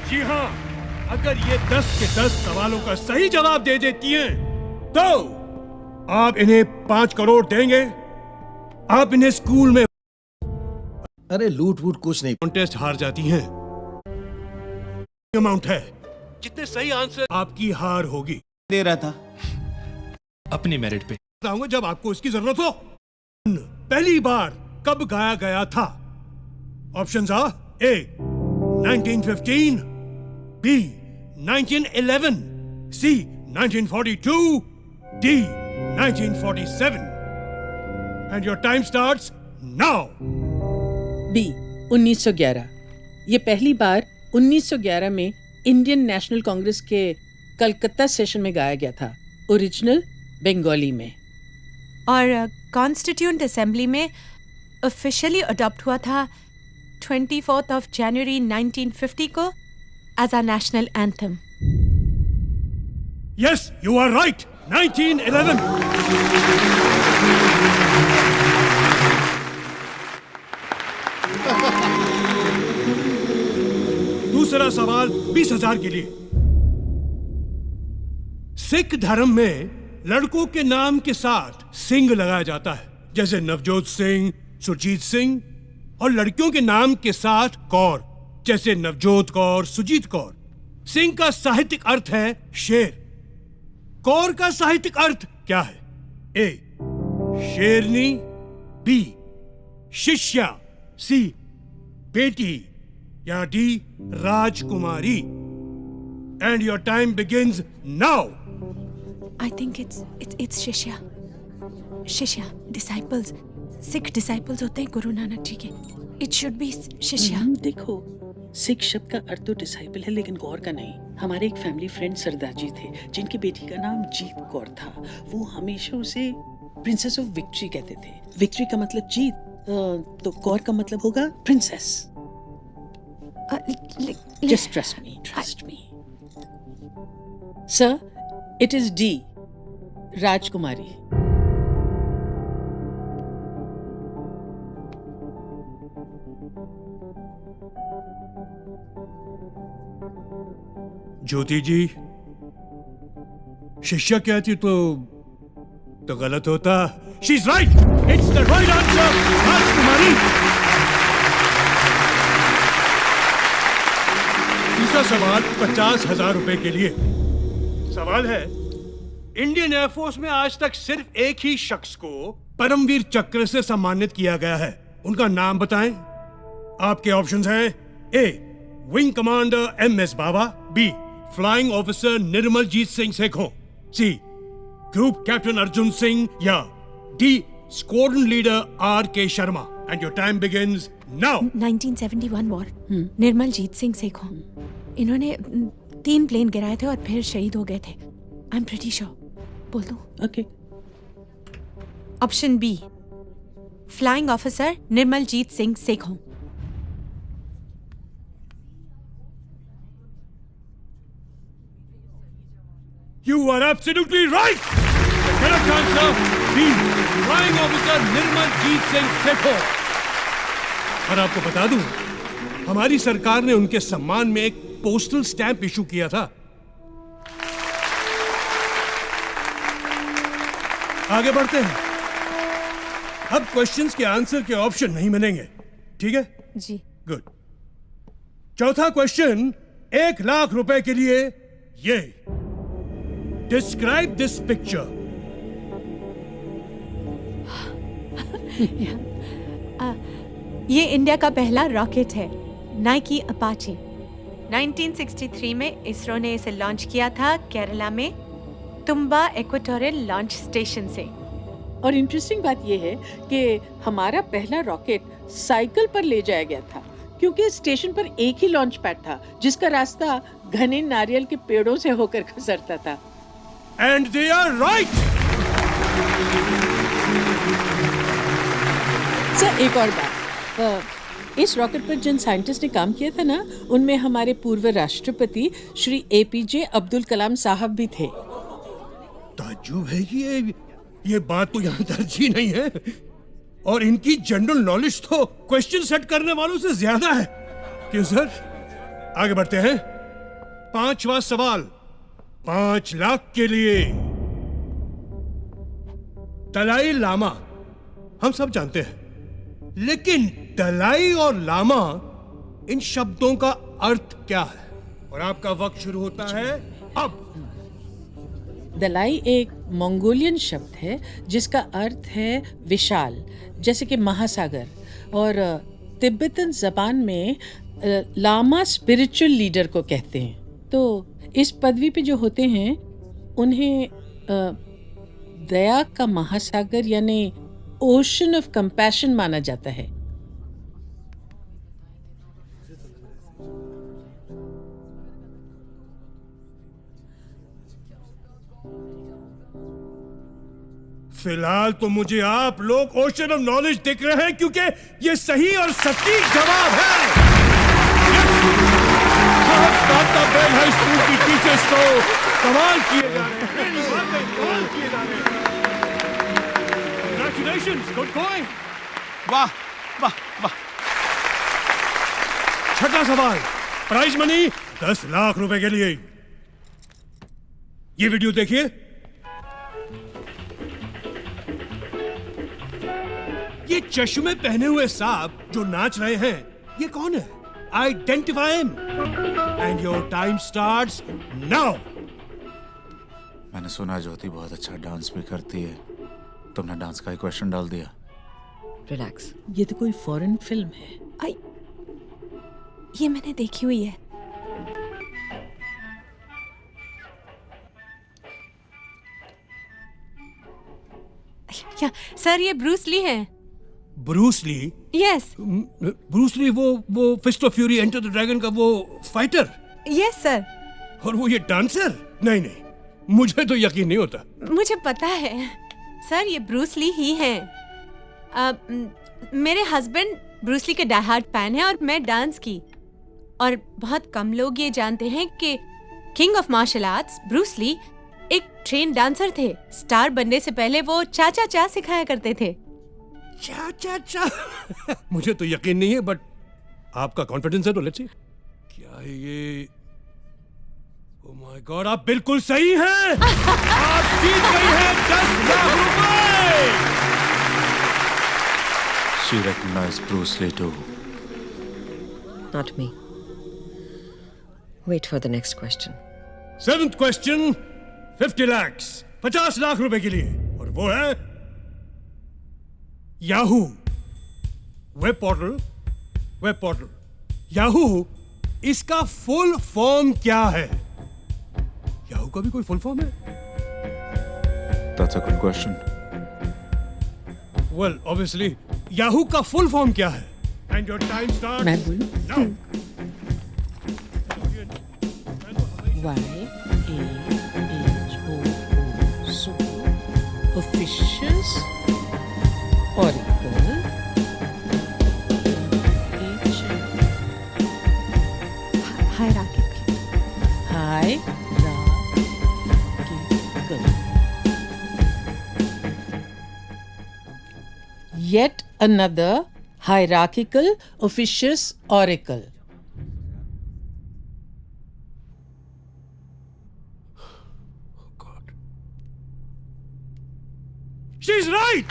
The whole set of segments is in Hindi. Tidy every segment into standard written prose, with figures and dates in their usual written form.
जी हाँ, अगर ये 10 के 10 सवालों का सही जवाब दे देती हैं, तो आप इन्हें 5 करोड़ देंगे। आप इन्हें स्कूल में अरे लूट वूट कुछ नहीं। कॉन्टेस्ट हार जाती हैं। अमाउंट है, जितने सही आंसर आपकी हार होगी। दे रहा था अपनी मेरिट पे। बताऊंगा जब आपको इसकी जरूरत हो। पहली बार कब गाया गया था? Options are: A 1915, B 1911, C 1942, D 1947। And your time starts now. B 1911। ये पहली बार 1911 में इंडियन नेशनल कांग्रेस के कलकत्ता सेशन में गाया गया था, ओरिजिनल बंगाली में। और कॉन्स्टिट्यूएंट असेंबली में ऑफिशियली अडॉप्ट हुआ था 24 जनवरी 1950 को as a national anthem. Yes, you are right, 1911। दूसरा सवाल 20,000 के लिए। सिख धर्म में लड़कों के नाम के साथ सिंह लगाया जाता है, जैसे नवजोत सिंह, सुरजीत सिंह, और लड़कियों के नाम के साथ कौर, जैसे नवजोत कौर, सुजीत कौर। सिंह का साहित्यिक अर्थ है शेर। कौर का साहित्यिक अर्थ क्या है? ए शेरनी, बी शिष्या, सी बेटी, या D Rajkumari. And your time begins now. I think it's शिष्या। शिष्या डिसाइपल्स, सिख डिसाइपल्स होते हैं गुरु नानक जी के। इट शुड बी शिष्या। देखो, सिख शब्द का अर्थ तो डिसाइपल है, लेकिन कौर का नहीं। हमारे एक फैमिली फ्रेंड सरदार जी थे, जिनकी बेटी का नाम जीत कौर था। वो हमेशा उसे प्रिंसेस ऑफ विक्ट्री कहते थे। विक्ट्री का मतलब जीत, तो कौर का मतलब होगा princess. Just trust me. Sir, it is D, Rajkumari. ज्योति जी, शिष्या कहती तो गलत होता। She's right. It's the right answer, राजकुमारी। तीसरा सवाल 50,000 रुपए के लिए। सवाल है, इंडियन एयरफोर्स में आज तक सिर्फ एक ही शख्स को परमवीर चक्र से सम्मानित किया गया है। उनका नाम बताएं। आपके ऑप्शंस हैं: A wing commander MS Bawa, B flying officer Nirmaljit Singh Sekhon, C group captain Arjun Singh, या D squadron leader RK Sharma. And your time begins now. 1971 war, Nirmaljit Singh Sekhon. इन्होंने 3 प्लेन गिराए थे और फिर शहीद हो गए थे। I am pretty sure. बोल दो। Okay. Option B flying officer Nirmaljit Singh Sekhon. You are absolutely right. The correct answer B flying officer Nirmaljit Singh Sekhon. और आपको बता दूं, हमारी सरकार ने उनके सम्मान में एक पोस्टल स्टैंप इशू किया था। आगे बढ़ते हैं। अब क्वेश्चंस के आंसर के ऑप्शन नहीं मिलेंगे, ठीक है जी? गुड। चौथा क्वेश्चन 1 लाख रुपए के लिए। ये डिस्क्राइब दिस पिक्चर। ये इंडिया का पहला रॉकेट है, नाइकी अपाचे। 1963 में इसरो ने इसे लॉन्च किया था केरला में तुम्बा इक्वेटोरियल लॉन्च स्टेशन से। और इंटरेस्टिंग बात यह है कि हमारा पहला रॉकेट साइकिल पर ले जाया गया था, क्योंकि स्टेशन पर एक ही लॉन्च पैड था जिसका रास्ता घने नारियल के पेड़ों से होकर गुजरता था। And they are right. Sir, एक और बात, इस रॉकेट पर जिन साइंटिस्ट ने काम किया था ना, उनमें हमारे पूर्व राष्ट्रपति श्री APJ अब्दुल कलाम साहब भी थे। ताज्जुब है कि ये बात तो यहाँ दर्ज ही नहीं है, और इनकी जनरल नॉलेज तो क्वेश्चन सेट करने वालों से ज्यादा है। क्यों सर? आगे बढ़ते हैं। पांचवा सवाल 5 लाख के लिए। दलाई लामा हम सब जानते हैं, लेकिन दलाई और लामा इन शब्दों का अर्थ क्या है? और आपका वक्त शुरू होता है अब। दलाई एक मंगोलियन शब्द है जिसका अर्थ है विशाल, जैसे कि महासागर, और तिब्बतन जबान में लामा स्पिरिचुअल लीडर को कहते हैं। तो इस पदवी पे जो होते हैं उन्हें दया का महासागर यानी ओशन ऑफ कंपैशन माना जाता है। फिलहाल तो मुझे आप लोग ओशन ऑफ नॉलेज दिख रहे हैं, क्योंकि ये सही और सटीक जवाब है। बेल हाई स्कूल की टीचर्स को कमाल किए जा रहे हैं, कमाल किए जा रहे हैं। Congratulations, good going. वाह वाह वाह। छठा सवाल, प्राइज मनी 10 लाख रुपए के लिए। ये वीडियो देखिए। ये चश्मे पहने हुए साहब जो नाच रहे हैं, ये कौन है? Identify him and your time starts now. मैंने सुना ज्योति बहुत अच्छा डांस भी करती है। तुमने डांस का ही क्वेश्चन डाल दिया। रिलैक्स। ये तो कोई फॉरेन फिल्म है। आई, ये मैंने देखी हुई है। क्या सर, ये ब्रूस ली है? Bruce Lee? Yes Bruce Lee वो fist of fury, enter the dragon का वो फाइटर। Yes sir. और वो ये डांसर? नहीं नहीं, मुझे तो यकीन नहीं होता। मुझे पता है सर, ये ब्रूस ली ही हैं। मेरे हस्बैंड ब्रूस ली के डाई हार्ड फैन है और मैं डांस की। और बहुत कम लोग ये जानते हैं कि king of martial arts Bruce Lee एक ट्रेन डांसर थे। स्टार बनने से पहले वो चा चा चा सिखाया करते थे। चा चा चा मुझे तो यकीन नहीं है, बट आपका कॉन्फिडेंस है तो लेट्स सी। क्या है ये? ओह माय गॉड, आप बिल्कुल सही हैं। आप जीत गई हैं 10 लाख रुपए। She recognized Bruce Lee too. Not me. Wait for the next question. 7th question 50 lakhs, 50 lakh रुपए के लिए, और वो है याहू वेब पोर्टल। याहू, इसका फुल फॉर्म क्या है? याहू का भी कोई फुल फॉर्म है? That's a good question. Well, obviously, Yahoo का फुल फॉर्म क्या है? And your time starts मैं बोलूं? now. YAHOO Officious Oracle Hierarchical. Yet another hierarchical officious oracle. God. She's right!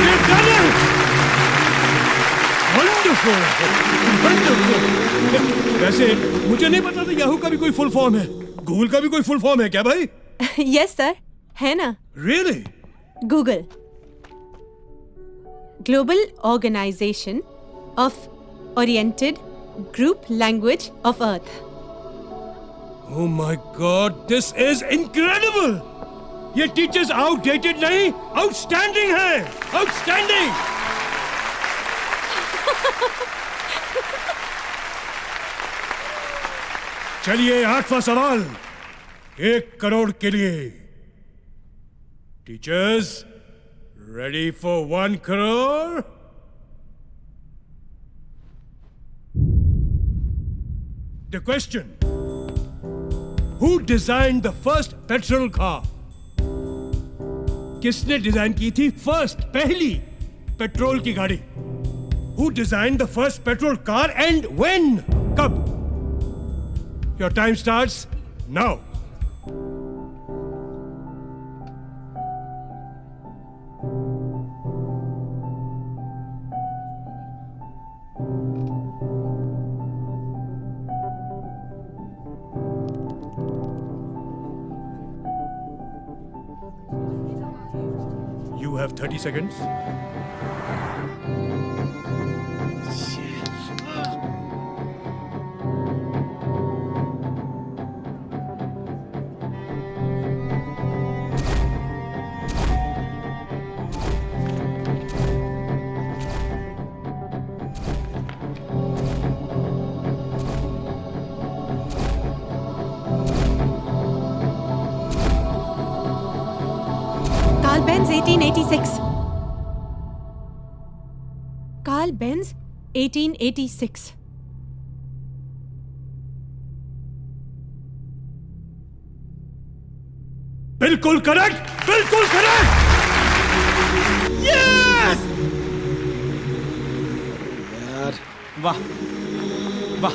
You've done it! Wonderful! Wonderful! वैसे मुझे नहीं पता था याहू का भी कोई फुल फॉर्म है। गूगल का भी कोई फुल फॉर्म है क्या भाई? यस सर, है ना। Really? Google, global organization of oriented group language of earth. Oh my God, this is incredible! ये टीचर्स आउटडेटेड नहीं, आउटस्टैंडिंग है, आउटस्टैंडिंग। चलिए 8वां सवाल 1 करोड़ के लिए। Teachers ready for 1 crore? The question: Who designed the first petrol car? किसने डिजाइन की थी पहली पेट्रोल की गाड़ी? Who designed the first petrol car and when? कब? Your time starts now. You have 30 seconds. Carl Benz 1886. Carl Benz 1886. बिल्कुल करेक्ट, बिल्कुल करेक्ट। वाह वाह।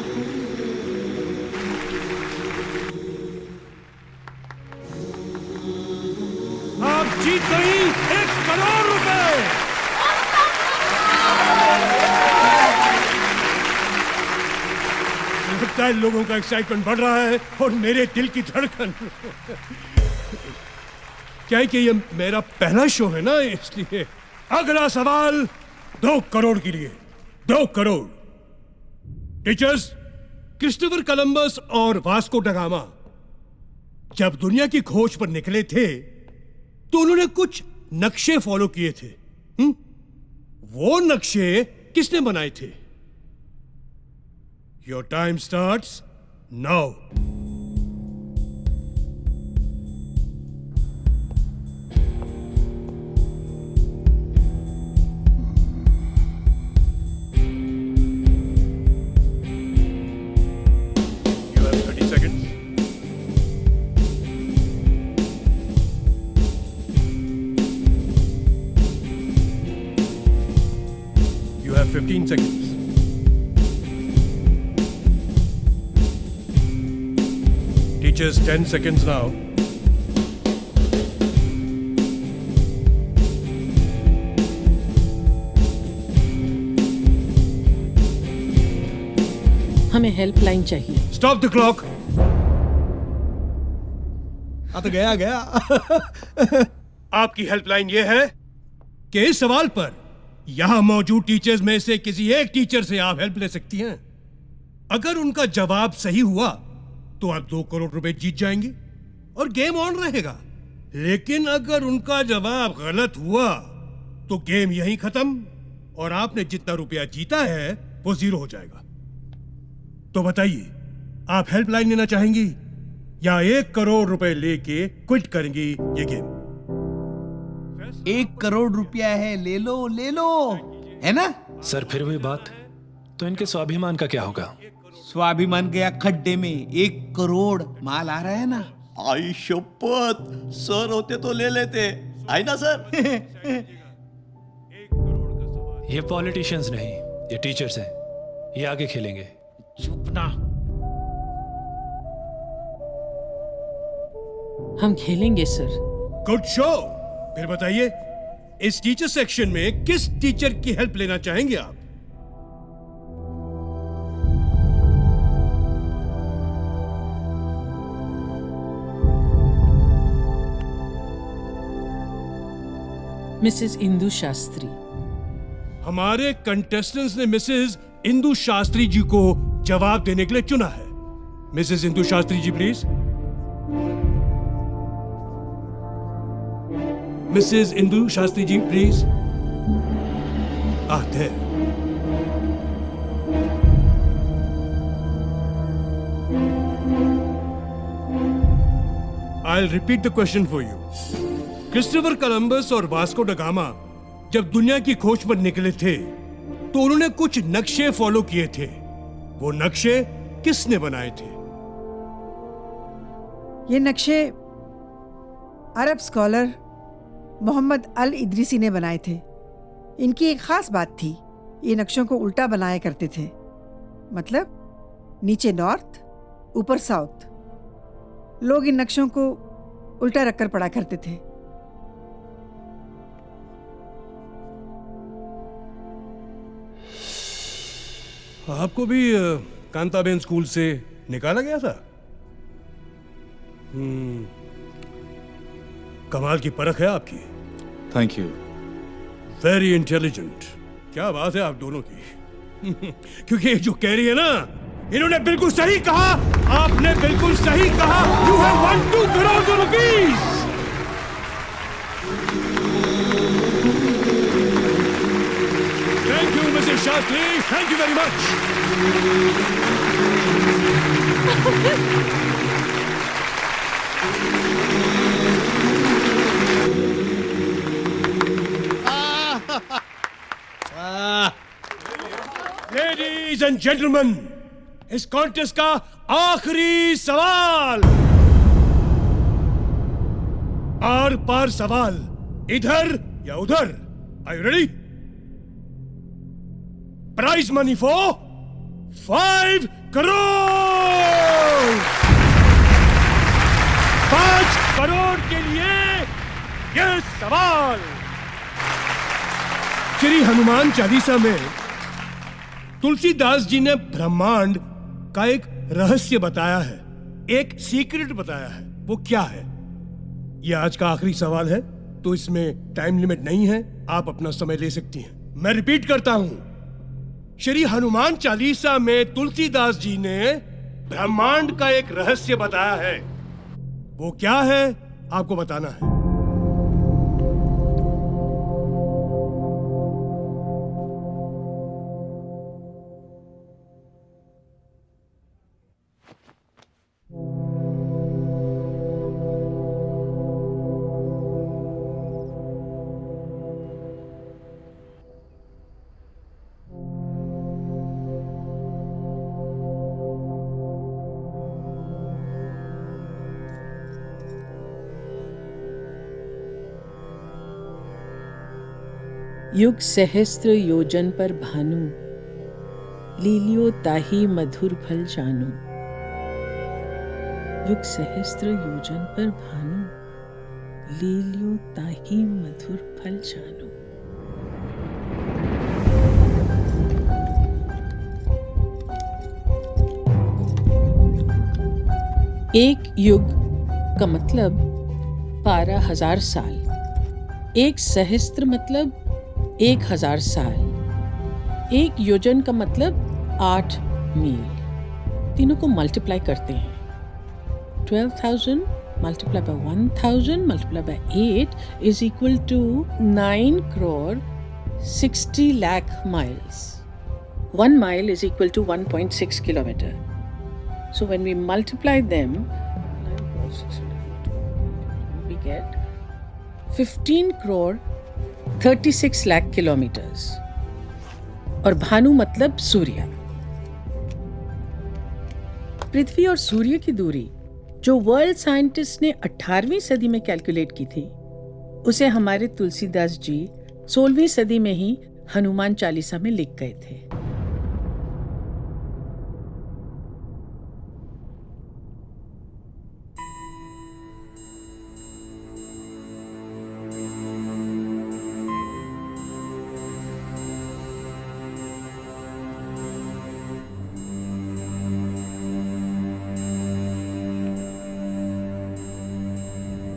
आप जीत गई 1 करोड़ रुपए। लगता है लोगों का एक्साइटमेंट बढ़ रहा है और मेरे दिल की धड़कन। क्या है कि ये मेरा पहला शो है ना, इसलिए। अगला सवाल 2 करोड़ के लिए। 2 करोड़। टीचर्स, क्रिस्टोफर कोलंबस और वास्को ड गामा जब दुनिया की खोज पर निकले थे तो उन्होंने कुछ नक्शे फॉलो किए थे। वो नक्शे किसने बनाए थे? Your time starts now. You have 30 seconds. You have 15 seconds. Teachers, 10 seconds now. हमें हेल्पलाइन चाहिए। Stop the clock. तो गया। आपकी हेल्पलाइन ये है कि इस सवाल पर यहां मौजूद टीचर्स में से किसी एक टीचर से आप हेल्प ले सकती हैं। अगर उनका जवाब सही हुआ तो आप 2 करोड़ रुपए जीत जाएंगे और गेम ऑन रहेगा। लेकिन अगर उनका जवाब गलत हुआ तो गेम यहीं खत्म और आपने जितना रुपया जीता है वो 0 हो जाएगा। तो बताइए, आप हेल्पलाइन लेना चाहेंगी या 1 करोड़ रुपए लेके क्विट करेंगी ये गेम? 1 करोड़ रुपया है, ले लो, है ना? सर फिर वही बात, तो इनके स्वाभिमान का क्या होगा? स्वाभिमान गया खड्डे में। 1 करोड़ माल आ रहा है ना। आई शपथ, सर होते तो ले लेते, आई ना सर। ये पॉलिटिशियंस नहीं, ये टीचर्स हैं। ये आगे खेलेंगे। चुप ना। हम खेलेंगे सर। Good show. फिर बताइए, इस टीचर सेक्शन में किस टीचर की हेल्प लेना चाहेंगे आप? मिसेस इंदु शास्त्री। हमारे कंटेस्टेंट्स ने मिसेस इंदु शास्त्री जी को जवाब देने के लिए चुना है। Mrs Indu Shastri ji please. Mrs Indu Shastri ji please. आते I'll repeat the question for you. Christopher Columbus और वास्को ड गामा जब दुनिया की खोज पर निकले थे तो उन्होंने कुछ नक्शे फॉलो किए थे। वो नक्शे किसने बनाए थे? ये नक्शे अरब स्कॉलर मोहम्मद अल इदरीसी ने बनाए थे। इनकी एक खास बात थी, ये नक्शों को उल्टा बनाया करते थे। मतलब नीचे नॉर्थ, ऊपर साउथ। लोग इन नक्शों को उल्टा रखकर पढ़ा करते थे। आपको भी कांताबेन स्कूल से निकाला गया था? कमाल की परख है आपकी। Thank you. Very intelligent. क्या बात है आप दोनों की। क्योंकि ये जो कह रही है ना, इन्होंने बिल्कुल सही कहा। आपने बिल्कुल सही कहा। You have won 2 crore rupees. Thank you mister Shastri, thank you very much. Ladies and gentleman, इस कॉन्टेस्ट का आखिरी सवाल। आर पार सवाल, इधर या उधर। Are you ready? Prize money for 5 crore. 5 crore के लिए यह सवाल। श्री हनुमान चालीसा में तुलसीदास जी ने ब्रह्मांड का एक रहस्य बताया है, एक सीक्रेट बताया है। वो क्या है? यह आज का आखिरी सवाल है, तो इसमें टाइम लिमिट नहीं है, आप अपना समय ले सकती हैं। मैं रिपीट करता हूं, श्री हनुमान चालीसा में तुलसीदास जी ने ब्रह्मांड का एक रहस्य बताया है। वो क्या है आपको बताना है। युग सहस्त्र योजन पर भानु, लीलियो ताही मधुर फल जानू। युग सहस्त्र योजन पर भानु, लीलियो ताही मधुर फल जानू। एक युग का मतलब 12,000 साल। एक सहस्त्र मतलब 1,000 साल। एक योजन का मतलब 8 मील। तीनों को मल्टीप्लाई करते हैं। 12,000 multiply by 1,000 multiply by 8 is equal to 9 crore 60 lakh miles. 1 mile is equal to 1.6 kilometer. So when we multiply them, we get 15 crore 36 lakh kilometres. और भानु मतलब सूर्य। पृथ्वी और सूर्य की दूरी जो वर्ल्ड साइंटिस्ट ने 18वीं सदी में कैलकुलेट की थी, उसे हमारे तुलसीदास जी 16वीं सदी में ही हनुमान चालीसा में लिख गए थे।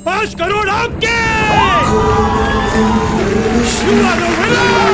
$5 करोड़ आपके। You are the winner!